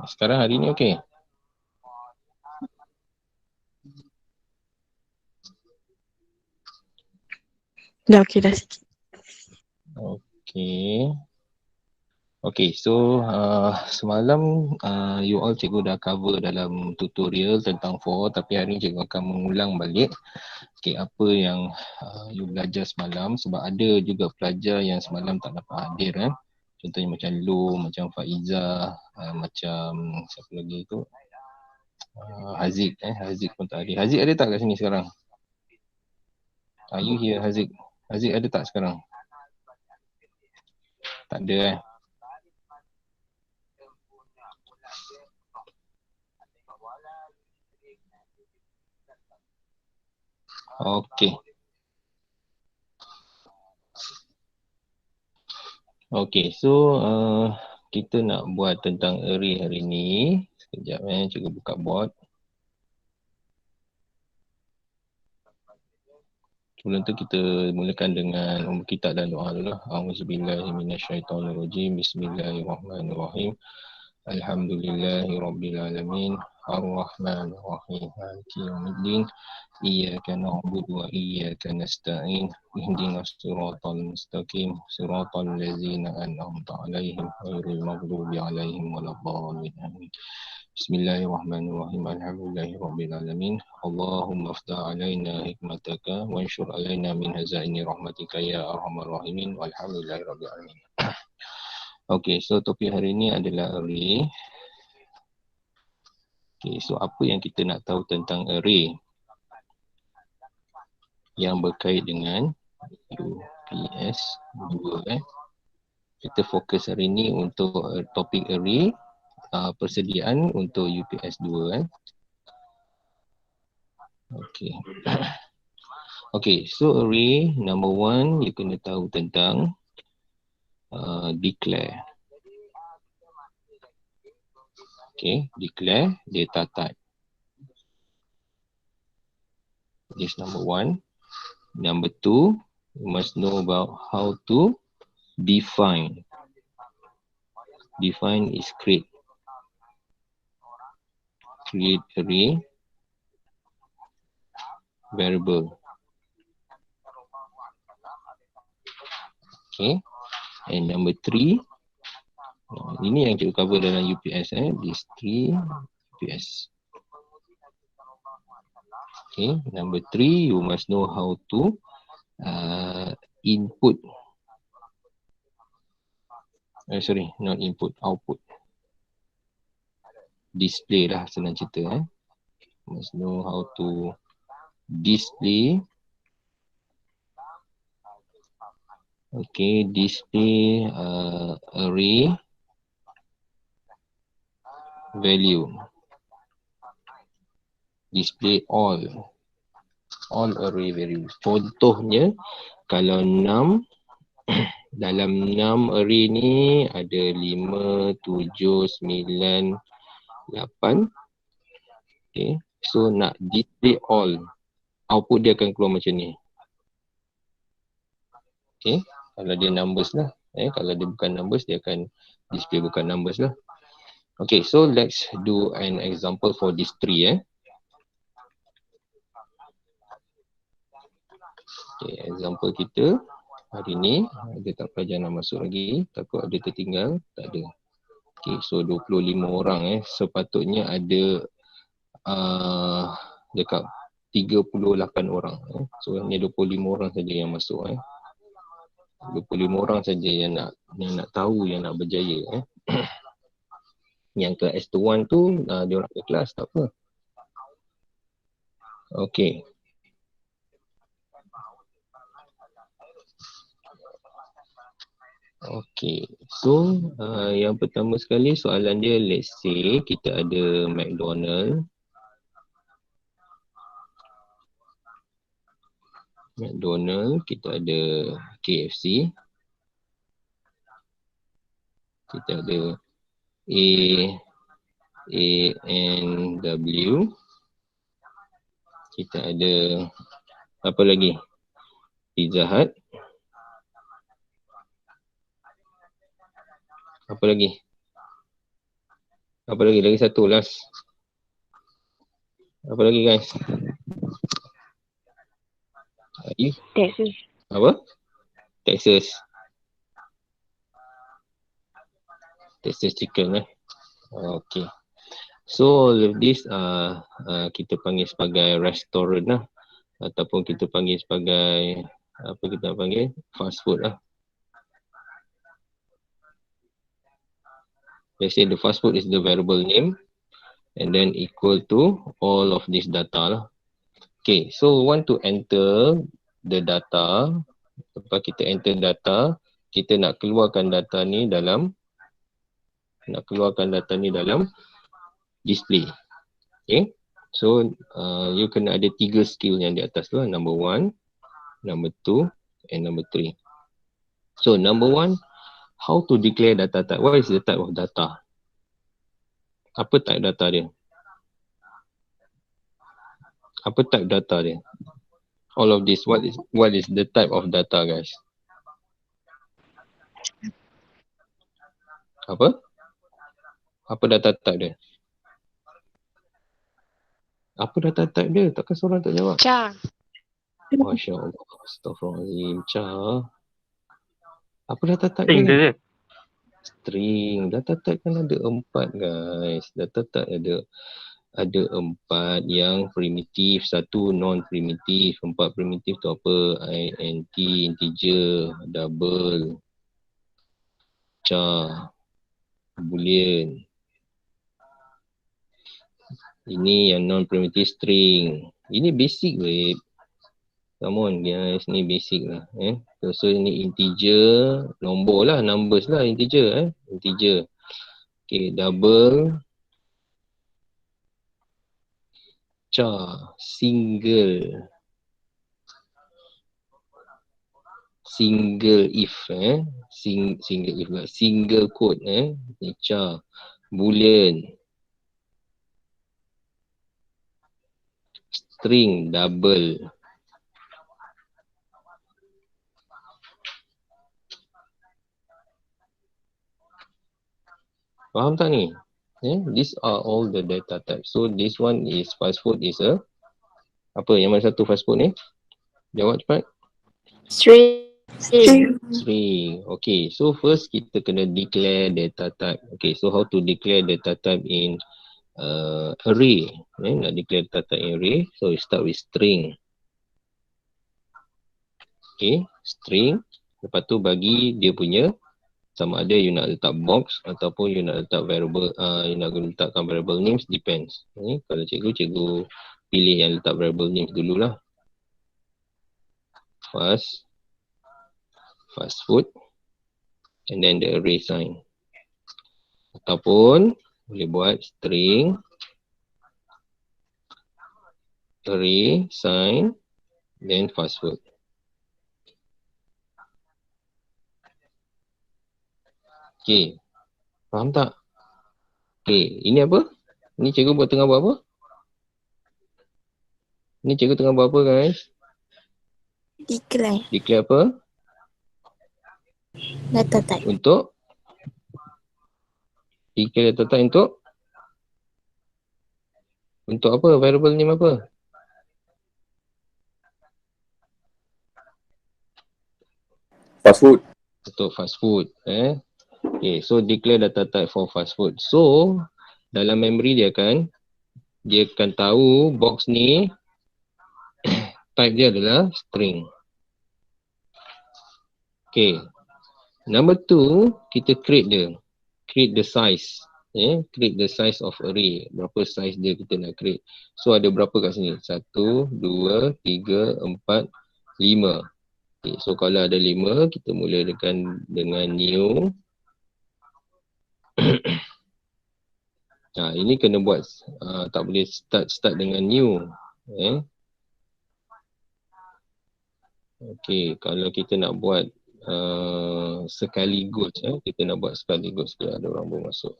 Sekarang hari ni okey? Dah okey dah sikit. Okey. Okay, so semalam you all cikgu dah cover dalam tutorial tentang for, tapi hari ni cikgu akan mengulang balik apa yang you belajar semalam, sebab ada juga pelajar yang semalam tak dapat hadir. Contohnya macam Lu, macam Faiza, macam siapa lagi tu, Haziq. Haziq pun tak hadir. Haziq ada tak kat sini sekarang? Are you here, Haziq? Haziq ada tak sekarang? Tak ada. Okey. Okey, so kita nak buat tentang array hari ni. Sekejap cikgu buka board. Sebelum tu kita mulakan dengan kitab dan doa dulu lah. Auzubillahi minasyaitonirrajim. Bismillahirrahmanirrahim. Alhamdulillahirabbil alamin. Ar-Rahmanir-Rahim. Maliki yaumiddin. Iyyaka na'budu wa iyyaka nasta'in. Ihdinas siratal mustaqim. Siratal ladzina an'amta 'alaihim ghairil maghdubi 'alaihim waladdallin. Amin. Bismillahirrahmanirrahim. Alhamdulillahirabbil alamin. Allahumma aftah 'alaina hikmataka wa anshur 'alaina min hazaini rahmatika ya arhamar rahimin. Walhamdulillahirabbil alamin. Okey, so topik hari ini adalah array. Okay, so apa yang kita nak tahu tentang array yang berkait dengan UPS 2 Kita fokus hari ini untuk topik array, persediaan untuk UPS 2 Okay. Okay, so array number 1 you kena tahu tentang declare. Okay, declare data type. This number 1. Number 2, you must know about how to define. Define is create. Create array variable. Okay. And number 3, ini yang kita cover dalam UPS This 3 UPS. Okay. Number 3, you must know how to input. Sorry, not input, output. Display lah senang cerita. Must know how to display. Okay, display array value. Display all array value. Contohnya, kalau 6, dalam 6 array ni ada 5, 7, 9, 8. Okay, so nak display all, output dia akan keluar macam ni. Okay, kalau dia numbers lah. Kalau dia bukan numbers, dia akan display bukan numbers lah. Okay, so let's do an example for this 3. Okay, example kita hari ni, ada tak pelajar nak masuk lagi? Takut ada tertinggal? Tak ada. Okay, so 25 orang sepatutnya ada dekat 38 orang. So hanya 25 orang saja yang masuk. 25 orang saja yang nak tahu, yang nak berjaya. Yang ke S21 tu, dia orang ke kelas, tak apa. Okay. Okay, so yang pertama sekali soalan dia, let's say kita ada McDonald. Kita ada KFC. Kita ada A&W. Kita ada apa lagi? Pizza Hut. Apa lagi? Apa lagi? Lagi satu last. Apa lagi guys? Texas. Apa? Texas. Texas chicken Okay. So all of this kita panggil sebagai restoran lah. Ataupun kita panggil sebagai apa kita panggil? Fast food lah. Let's say the fast food is the variable name and then equal to all of this data lah. Okay, so want to enter the data. Lepas kita enter data, kita nak keluarkan data ni dalam display. Okay, so you kena ada 3 skill yang di atas tu lah. Number 1, number 2 and number 3. So number 1, how to declare data type. What is the type of data? Apa type data dia? Apa type data dia? All of this, what is the type of data guys? Apa? Apa data type dia? Apa data type dia? Takkan seorang tak jawab? Char. Masya Allah. Astaghfirullahaladzim. Char. Apa data type String dia? dia. String. Data type kan ada 4 guys. Data type ada 4 yang primitif, 1 non-primitif, 4 primitif tu apa? Int, integer, double, char, boolean. Ini yang non-primitive string. Ini basic weh. Come on guys, ni basic lah. So ini integer, nombor lah, numbers lah integer. Integer. Okay, double, char, single if. Single if lah. Single quote. Ni char, boolean, string, double. Faham tak ni? These are all the data types. So this one is fast food is a apa? Yang mana satu fast food ni? Jawab cepat. String. String. Okay. So first kita kena declare data type. Okay. So how to declare data type in array? Nak declare data type in array. So we start with string. Okay. String. Lepas tu bagi dia punya sama ada you nak letak box ataupun you nak letak variable, you nak letakkan variable names, depends. Kalau cikgu pilih yang letak variable names dululah. Fast food and then the array sign. Ataupun boleh buat string array sign then fast food. Okay. Faham tak? Okay. Ini apa? Ni cikgu tengah buat apa? Ni cikgu tengah buat apa guys? Declare. Declare apa? Data type. Untuk? Declare data type untuk apa? Variable name apa? Fast food. Untuk fast food. Okay, so declare data type for fast food. So, dalam memory dia akan tahu box ni type dia adalah string. Okay. Number 2, kita create the size. Create the size of array. Berapa size dia kita nak create. So, ada berapa kat sini? 1, 2, 3, 4, 5. Okay, so kalau ada 5, kita mulakan dengan new. Ini kena buat, tak boleh start dengan new. Okay, kalau kita nak buat sekaligus, kita nak buat sekaligus, ada orang baru masuk.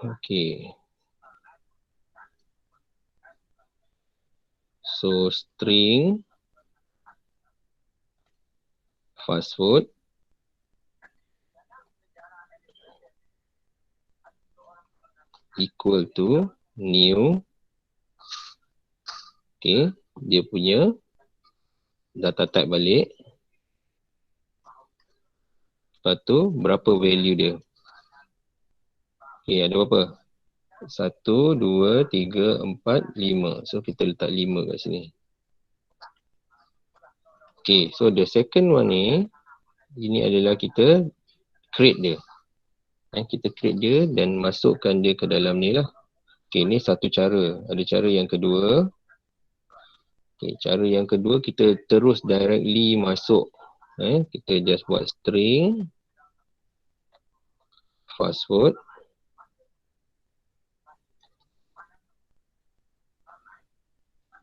Okay. So string fast food equal to new. Okay, dia punya data type balik. Lepas tu berapa value dia? Okay, ada berapa? 1, 2, 3, 4, 5. So kita letak 5 kat sini. Okay, so the second one ni, ini adalah kita create dia. Kita create dia dan masukkan dia ke dalam ni lah. Okay, ni satu cara. Ada cara yang kedua. Okay, cara yang kedua kita terus directly masuk. Kita just buat string fast food.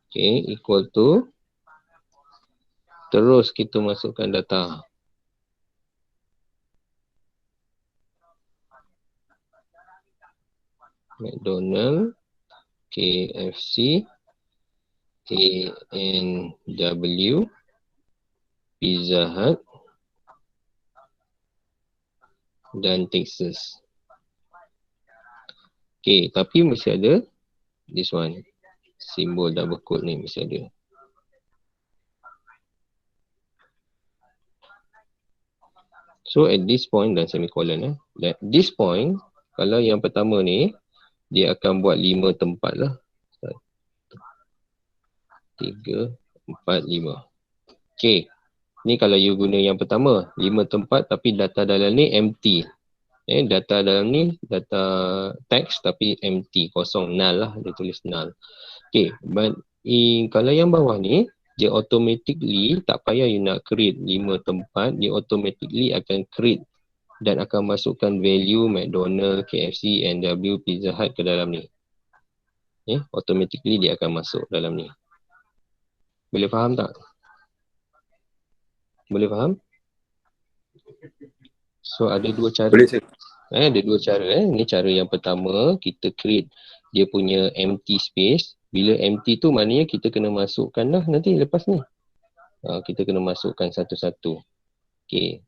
Okay, equal to. Terus kita masukkan data. McDonald, KFC, A&W, Pizza Hut dan Texas. Okay, tapi mesti ada this one. Simbol double quote ni mesti ada. So at this point dan semicolon at this point, kalau yang pertama ni, dia akan buat 5 tempat lah. 1, 3, 4, 5. Okay. Ni kalau you guna yang pertama, 5 tempat tapi data dalam ni empty. Data dalam ni, data text tapi empty, kosong, null lah. Dia tulis null. Okay, but kalau yang bawah ni, dia automatically, tak payah you nak create 5 tempat, dia automatically akan create dan akan masukkan value McDonald, KFC, A&W, Pizza Hut ke dalam ni. Automatically dia akan masuk dalam ni. Boleh faham tak? Boleh faham? So ada dua cara. Boleh, sir. Ada dua cara. Ni cara yang pertama, kita create dia punya empty space. Bila empty tu maknanya kita kena masukkan lah nanti lepas ni. Kita kena masukkan satu-satu. Okay.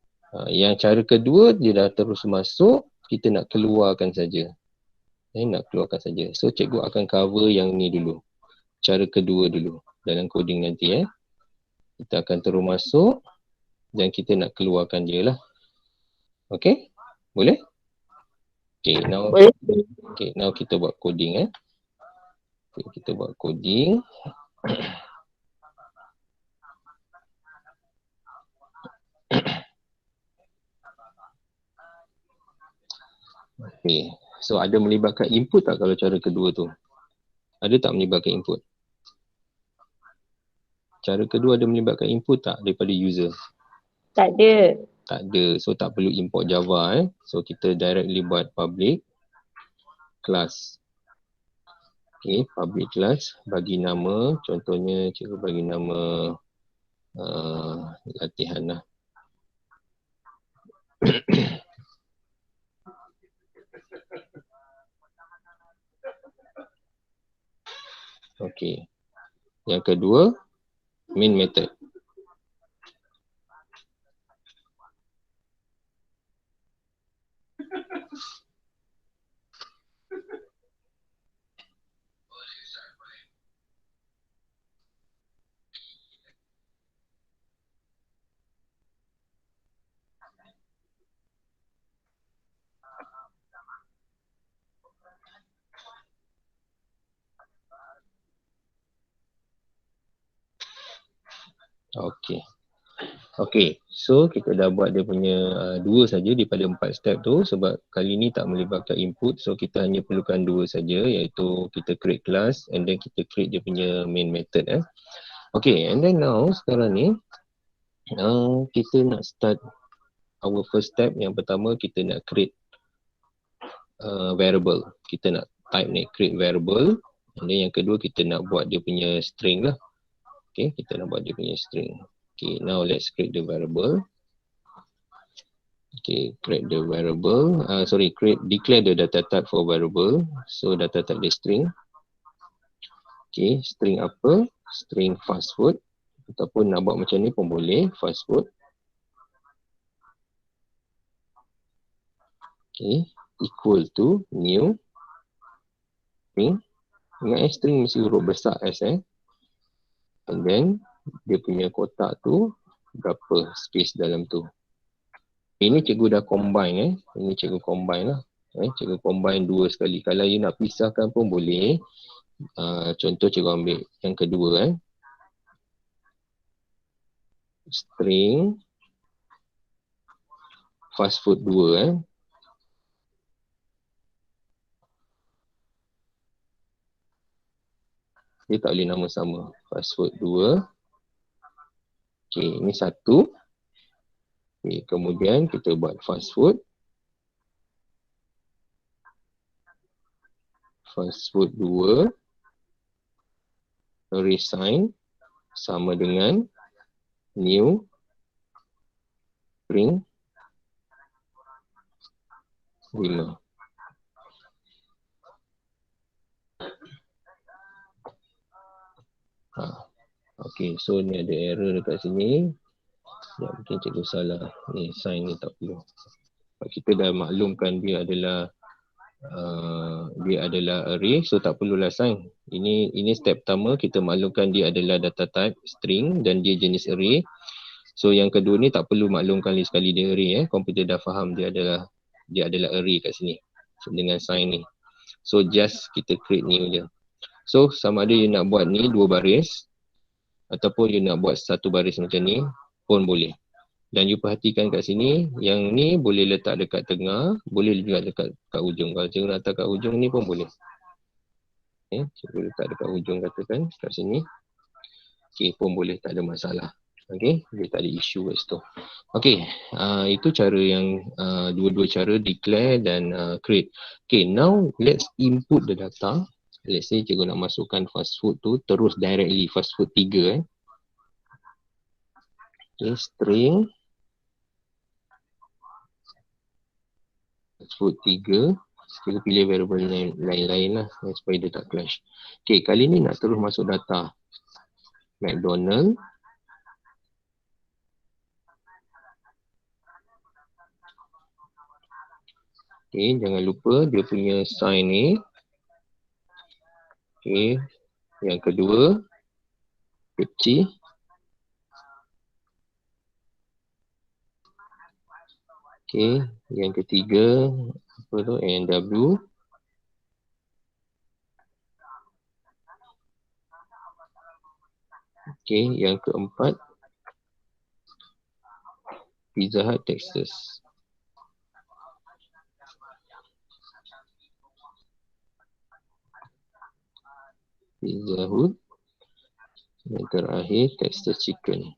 Yang cara kedua, dia dah terus masuk, kita nak keluarkan saja. Nak keluarkan saja. So cikgu akan cover yang ni dulu. Cara kedua dulu dalam coding nanti. Kita akan terus masuk dan kita nak keluarkan dia lah. Okay? Boleh? Okay, now kita buat coding. Okay, kita buat coding. Okay, so ada melibatkan input tak kalau cara kedua tu? Ada tak melibatkan input? Cara kedua ada melibatkan input tak daripada user? Tak ada. Tak ada, so tak perlu import Java. So kita directly buat public class. Okay, public class, bagi nama, contohnya cikgu bagi nama latihan lah. Okay. Yang kedua, main method. Okay, so kita dah buat dia punya 2 saja daripada 4 step tu sebab kali ni tak melibatkan input, so kita hanya perlukan 2 saja, iaitu kita create class and then kita create dia punya main method. Okay, and then now sekarang ni kita nak start our first step. Yang pertama kita nak create variable. Kita nak type ni create variable, and then yang kedua kita nak buat dia punya string lah. Okay, kita nak buat dia punya string. Okay, now let's create the variable. Okay, create the variable. Declare the data type for variable. So data type the string. Okay, string apa? String fast food. Ataupun nak buat macam ni pun boleh, fast food. Okay, equal to new string. Ingat string mesti huruf besar S and then dia punya kotak tu berapa space dalam tu. Ini cikgu dah combine Ini cikgu combine lah. Cikgu combine dua sekali. Kalau you nak pisahkan pun boleh. Contoh cikgu ambil yang kedua string fast food 2 dia tak boleh nama sama. Fast food 2. Okay, ini satu. Okay, kemudian kita buat fast food. Fast food 2. Array sign sama dengan new string 5. Okay, so ni ada error dekat sini. Ya, mungkin cikgu salah. Ni sign ni tak perlu. Kita dah maklumkan dia adalah array, so tak perlulah sign. Ini step pertama, kita maklumkan dia adalah data type string dan dia jenis array. So yang kedua ni tak perlu maklumkan sekali dia array. Komputer dah faham dia adalah array kat sini. So, dengan sign ni. So just kita create new je. So sama ada you nak buat ni 2 baris ataupun you nak buat 1 baris macam ni pun boleh. Dan you perhatikan kat sini, yang ni boleh letak dekat tengah, boleh juga dekat kat ujung. Kalau cikgu nak letak kat ujung ni pun boleh. Okay, cikgu letak dekat ujung katakan kat sini. Okay, pun boleh, tak ada masalah. Okay, dia tak ada isu kat situ. Okay, itu cara yang dua-dua cara declare dan create. Okay, now let's input the data. Let's say cikgu nak masukkan fast food tu terus directly fast food 3 Okay, string fast food 3. Kita pilih variable lain-lain lah supaya dia tak clash. Okay, kali ni nak terus masuk data McDonald. Okay, jangan lupa dia punya sign ni. Okay, yang kedua kecil. Okay, yang ketiga apa tu, NW. Okay, yang keempat Pizza Hut Texas. Pizza Hut. Yang terakhir Texas Chicken.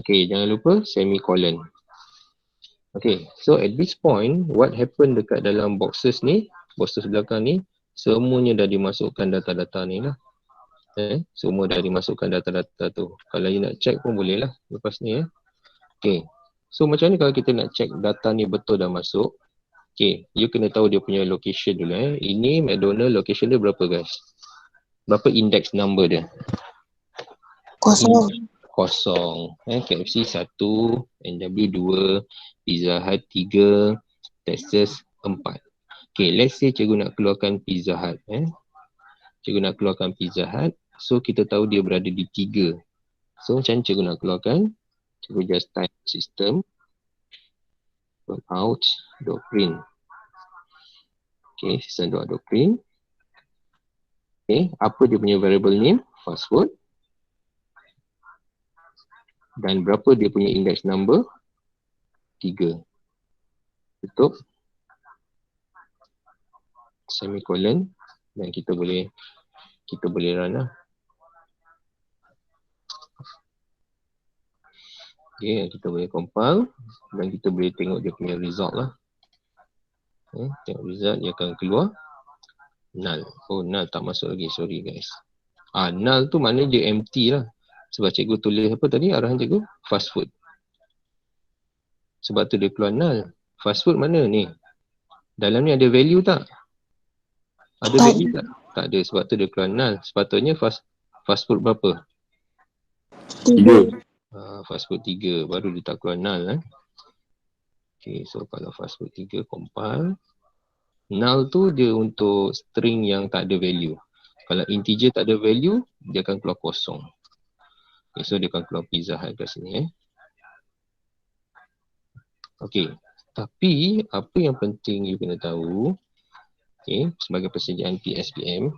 Okay, jangan lupa semicolon. Okay, so at this point, what happened dekat dalam boxes ni, boxes belakang ni, semuanya dah dimasukkan data-data ni lah. Semua dah dimasukkan data-data tu. Kalau you nak check pun boleh lah lepas ni. Okay, so macam ni kalau kita nak check data ni betul dah masuk. Okay, you kena tahu dia punya location dulu. Ini McDonald location dia berapa guys? Berapa index number dia? Kosong. KFC 1, NW 2, Pizza Hut 3, Texas 4. Okay, let's say cikgu nak keluarkan Pizza Hut. Cikgu nak keluarkan Pizza Hut. So kita tahu dia berada di 3. So macam cikgu nak keluarkan? Cikgu just type system out.print. Okay, system.print. Okay, apa dia punya variable name? Fast food. Dan berapa dia punya index number? 3. Tutup. Semicolon. Dan kita boleh run lah. Okay, kita boleh compile. Dan kita boleh tengok dia punya result lah. Tengok result, dia akan keluar null. Oh, null tak masuk lagi, sorry guys. Null tu maknanya dia empty lah. Sebab cikgu tulis apa tadi arahan cikgu? Fast food. Sebab tu dia keluar null. Fast food mana ni? Dalam ni ada value tak? Ada value tak? Tak ada, sebab tu dia keluar null. Sepatutnya fast food berapa? 3. fast food 3 baru dia tak keluar null. Okay, so kalau fast food 3 compile. Null tu dia untuk string yang tak ada value. Kalau integer tak ada value, dia akan keluar kosong. Okay, so dia akan keluar Pizza Hut kat sini. Okay, tapi apa yang penting you kena tahu, okay, sebagai persediaan PSPM,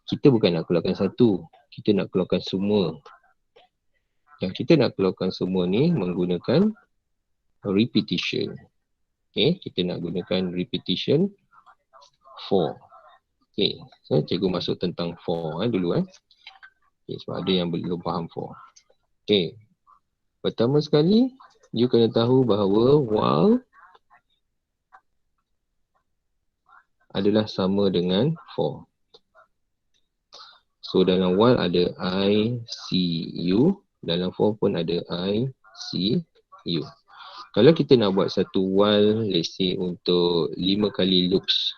kita bukan nak keluarkan satu, kita nak keluarkan semua. Yang kita nak keluarkan semua ni menggunakan repetition. Okay, kita nak gunakan repetition for. Okay, so cikgu masuk tentang for dulu. Okay, sebab ada yang belum faham for. Okay, pertama sekali, you kena tahu bahawa while adalah sama dengan for. So dalam while ada I, see, you. Dalam for pun ada I, see, you. Kalau kita nak buat satu while, let's say untuk 5 kali loops.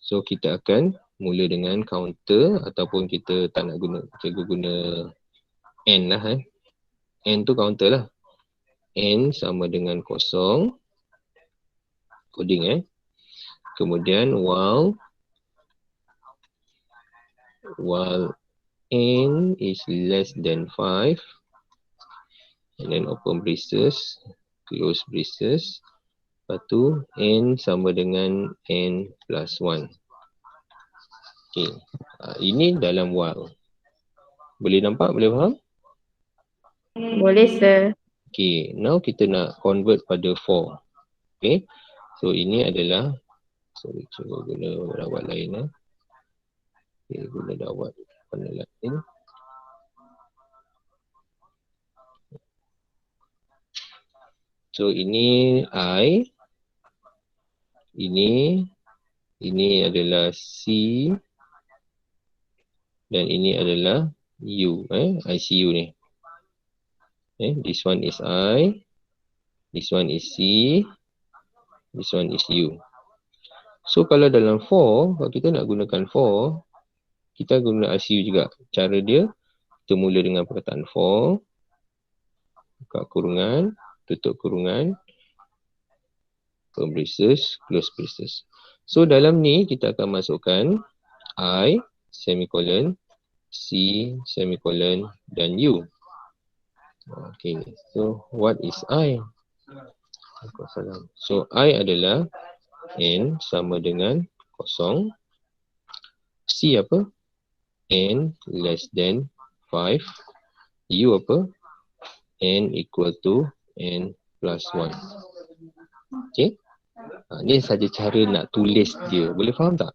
So kita akan mula dengan counter ataupun kita tak nak guna, cikgu guna n lah. N tu counter lah. N sama dengan kosong. Coding Kemudian while n is less than 5. And then open braces, close braces. Lepas tu n sama dengan n plus 1. Okay. Ini dalam while. Boleh nampak? Boleh faham? Boleh, sir. Okay. Now kita nak convert pada for. Okay. So ini adalah, sorry, cuba guna dawat lain. Okay, guna dawat warna lain. So ini I, ini adalah C, dan ini adalah U. ICU ni. This one is I, this one is C, this one is U. So kalau dalam for, kalau kita nak gunakan for, kita guna ICU juga. Cara dia, kita mula dengan perkataan for, buka kurungan, tutup kurungan, open braces, close braces. So dalam ni kita akan masukkan I, semicolon, C, semicolon, dan U. Okay, so what is I? So I adalah N sama dengan kosong. C apa? N less than 5. U apa? N equal to N plus 1. Okay. Ni saja cara nak tulis dia. Boleh faham tak?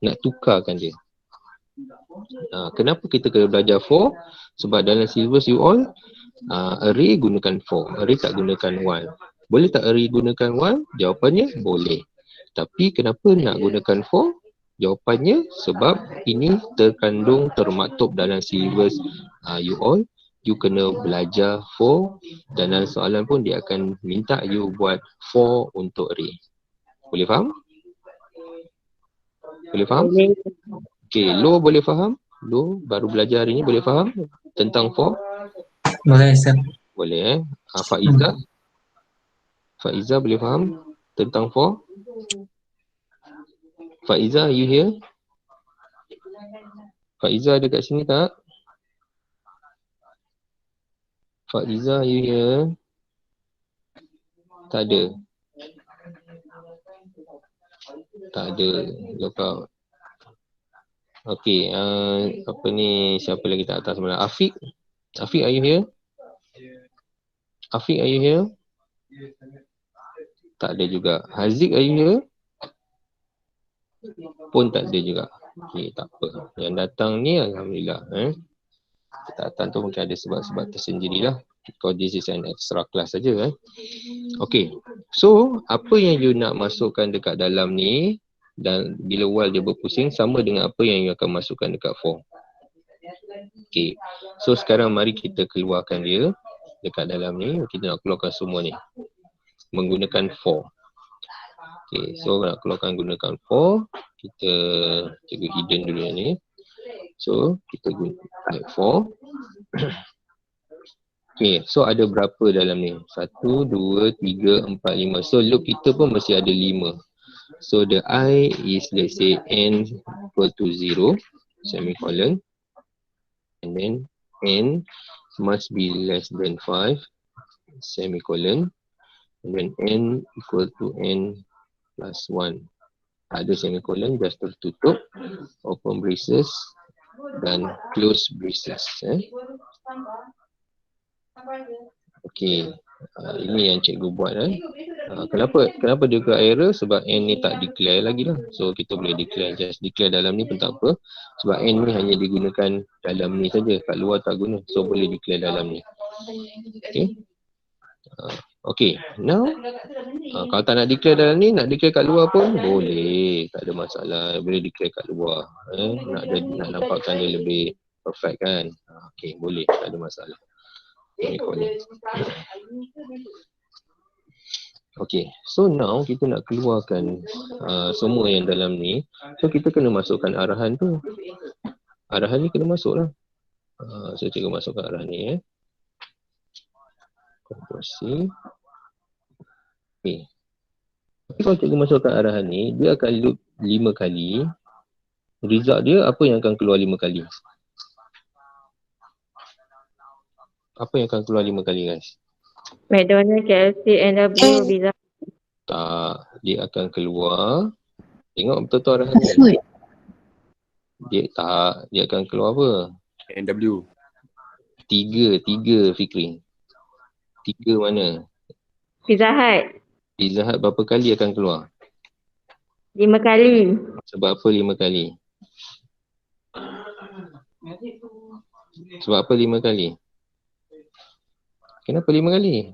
Nak tukarkan dia. Kenapa kita kena belajar for? Sebab dalam syllabus you all, array gunakan for. Array tak gunakan while. Boleh tak array gunakan while? Jawapannya boleh. Tapi kenapa nak gunakan for? Jawapannya sebab ini terkandung, termaktub dalam syllabus you all. You kena belajar for, dan dalam soalan pun dia akan minta you buat for untuk array. Boleh faham? Boleh faham? Boleh. Okay, Lo boleh faham? Lo baru belajar hari ni boleh faham tentang for? Boleh, Sir. Boleh Faiza? Faiza boleh faham tentang for? Faiza, are you here? Faiza ada kat sini tak? Faiza, are you here? Tak ada. Tak ada. Lookout. Okay, apa ni, siapa lagi tak atas malam? Afiq? Afiq, are you here? Afiq, are you here? Tak ada juga. Haziq, are you here? Pun tak ada juga. Okay, tak apa. Yang datang ni Alhamdulillah. Tak datang tu mungkin ada sebab-sebab tersendirilah. Because this is an extra class saja. Okay. So, apa yang you nak masukkan dekat dalam ni, dan bila while dia berpusing, sama dengan apa yang you akan masukkan dekat for. Okay. So, sekarang mari kita keluarkan dia dekat dalam ni. Kita nak keluarkan semua ni menggunakan for. Okay. So, nak keluarkan gunakan for. Kita cikgu hidden dulu ni. So, kita guna for. Okay, so ada berapa dalam ni? 1, 2, 3, 4, 5. So loop kita pun mesti ada 5. So the I is, let's say, n equal to 0, semicolon. And then n must be less than 5, semicolon. And then n equal to n plus 1. Ada semicolon, just tertutup, open braces dan close braces. Okay, ini yang cikgu buat. Kenapa dia ke error? Sebab n ni tak declare lagi lah. So kita boleh declare, just declare dalam ni pun tak apa. Sebab n ni hanya digunakan dalam ni saja, kat luar tak guna. So boleh declare dalam ni. Okay. Okay, now kalau tak nak declare dalam ni, nak declare kat luar pun boleh, tak ada masalah, boleh declare kat luar. Nak nampakkan dia lebih perfect kan. Okay, boleh, tak ada masalah. Okay, so now kita nak keluarkan semua yang dalam ni. So kita kena masukkan arahan tu. Arahan ni kena masuk lah. So cikgu masukkan arahan ni. Ctrl C. Okay. Tapi kalau cikgu masukkan arahan ni, dia akan loop 5 kali. Result dia apa yang akan keluar 5 kali? Apa yang akan keluar 5 kali guys? McDonald, KFC, NW, Pizza. Tak, dia akan keluar. Tengok betul-betul arahan ni. Dia akan keluar apa? NW. 3 Fikri. 3 mana? Pizza Hut. Pizza Hut berapa kali akan keluar? 5 kali. Sebab apa 5 kali? Sebab apa 5 kali? Kenapa 5 kali?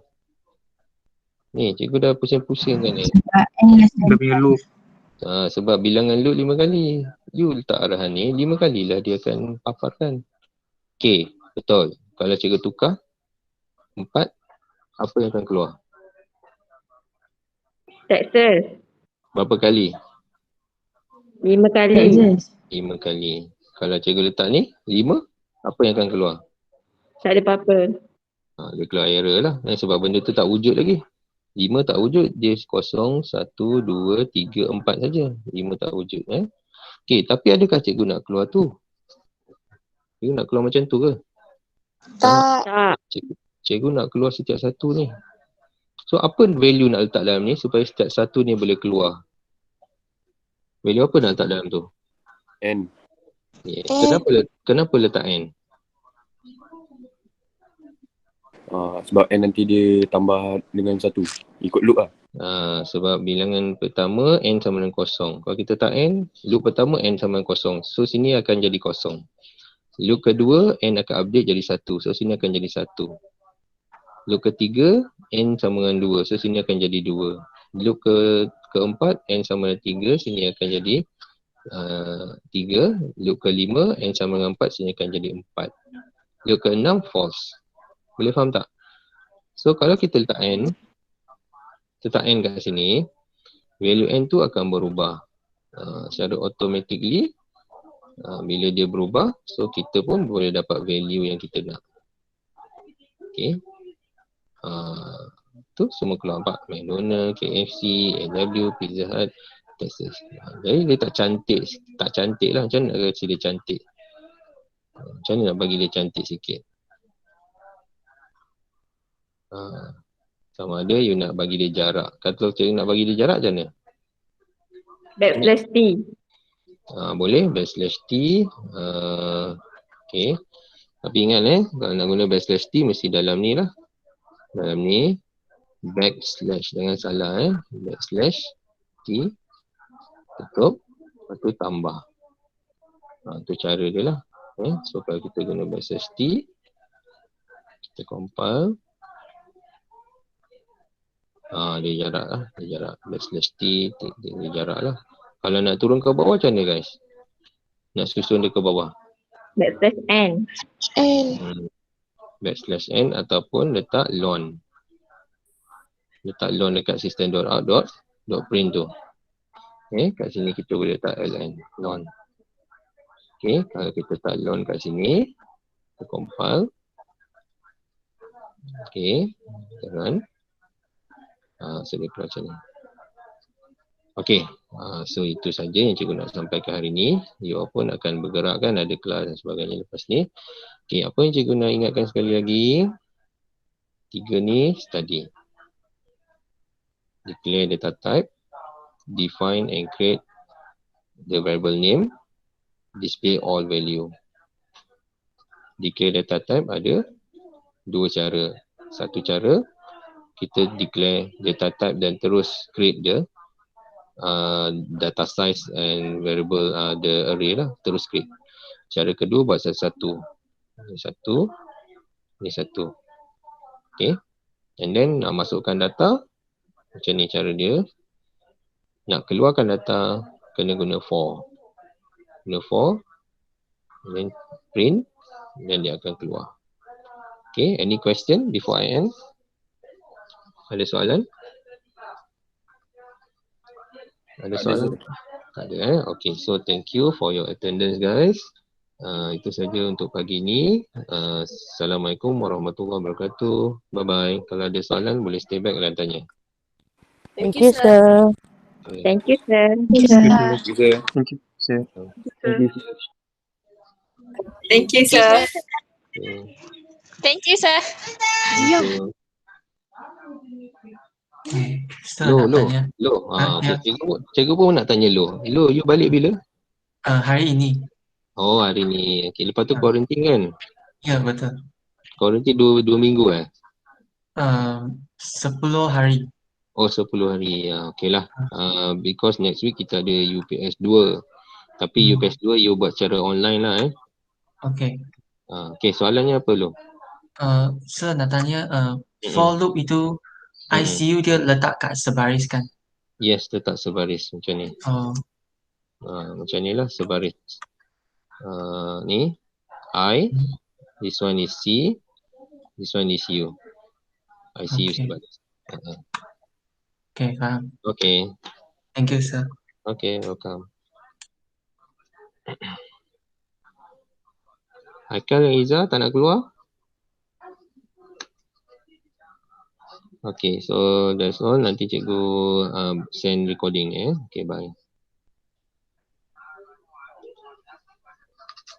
Ni, cikgu dah pusing-pusing kan ni. Dia punya loop. Sebab bilangan loop 5 kali. You letak arahan ni, 5 kalilah dia akan paparkan. Okay, betul. Kalau cikgu tukar 4, apa yang akan keluar? Texas. Berapa kali? 5 kali. 5 kali. Kalau cikgu letak ni, 5, apa yang akan keluar? Tak ada apa-apa. Dia keluar error lah. Sebab benda tu tak wujud lagi. 5 tak wujud, dia 0, 1, 2, 3, 4 saja. 5 tak wujud. Okay, tapi adakah cikgu nak keluar tu? Cikgu nak keluar macam tu ke? Tak. Cikgu nak keluar setiap satu ni. So apa value nak letak dalam ni supaya setiap satu ni boleh keluar? Value apa nak letak dalam tu? N. Kenapa letak N? Sebab N nanti dia tambah dengan 1. Ikut loop lah. Sebab bilangan pertama N sama dengan 0. Kalau kita tak N, loop pertama N sama dengan 0. So sini akan jadi 0. Loop kedua N akan update jadi 1. So sini akan jadi 1. Loop ketiga N sama dengan 2. So sini akan jadi 2. Loop keempat N sama dengan 3. Sini akan jadi 3. Loop kelima N sama dengan 4. Sini akan jadi 4. Loop keenam false. Boleh faham tak? So kalau kita letak N kat sini, value N tu akan berubah secara automatically. Bila dia berubah, so kita pun boleh dapat value yang kita nak. Okay. Tu semua keluar 4. McDonald, KFC, NW, Pizza Hut, Texas. Jadi dia tak cantik lah. Macam mana nak kasi dia cantik? Macam mana nak bagi dia cantik sikit? Sama ada you nak bagi dia jarak. Kalau cikgu nak bagi dia jarak macam mana? /T. Boleh /T. Okay. Tapi ingat kalau nak guna /T mesti dalam ni lah. Dalam ni / jangan salah /T tutup, lepas tu tambah. Tu cara dia lah. So kalau kita guna /T, kita compile. Dia jarak lah. Dia jarak /T, dia jarak lah. Kalau nak turun ke bawah macam mana guys? Nak susun dia ke bawah? /N. /N ataupun letak lon. Letak lon dekat system.out.print tu. Okay, kat sini kita boleh letak lon. Okay, kalau kita letak lon kat sini, kita compile. Okay, run. So dia keluar macam ni. Okay, so itu saja yang cikgu nak sampaikan hari ni. You all pun akan bergerak kan, ada kelas dan sebagainya lepas ni. Okay, apa yang cikgu nak ingatkan sekali lagi? 3 ni study. Declare data type, define and create the variable name, display all value. Declare data type ada 2 cara. Satu cara, kita declare data type dan terus create the data size and variable the array lah, terus create. Cara kedua buat satu-satu. Ini satu, ini satu. Okay. And then nak masukkan data, macam ni cara dia. Nak keluarkan data, kena guna for. Guna for, then print, then dia akan keluar. Okay, any question before I end? Ada soalan? Ada soalan? Tak ada. Okay, so thank you for your attendance guys. Itu saja untuk pagi ni. Assalamualaikum warahmatullahi wabarakatuh. Bye bye. Kalau ada soalan boleh stay back dan tanya. Thank you, sir. Okay. Thank you, sir. Thank you, sir. Thank you, sir. Thank you. Thank you, sir. Okay. Thank you, sir. Thank you. Ustaz Lo, nak Lo, tanya. Lo. Ya. Okay. Cikgu pun nak tanya Lo. Lo, you balik bila? Hari ini. Oh, hari ni. Okay, lepas tu quarantine kan? Ya, betul. Quarantine 2 minggu 10 hari. Oh, 10 hari. Okay lah. Because next week kita ada UPS 2. Tapi UPS 2 you buat secara online lah Okay. Okay, soalannya apa Lo? Sir nak tanya, for loop itu ICU dia letak kat sebaris kan? Yes, letak sebaris macam ni. Macam ni lah sebaris. Ni I, this one is C, this one is U. ICU sebaris. Okay, faham. Okay. Thank you, sir. Okay, welcome. Haikal dan Iza tak nak keluar? Okay, so that's all. Nanti cikgu send recording Okay, bye.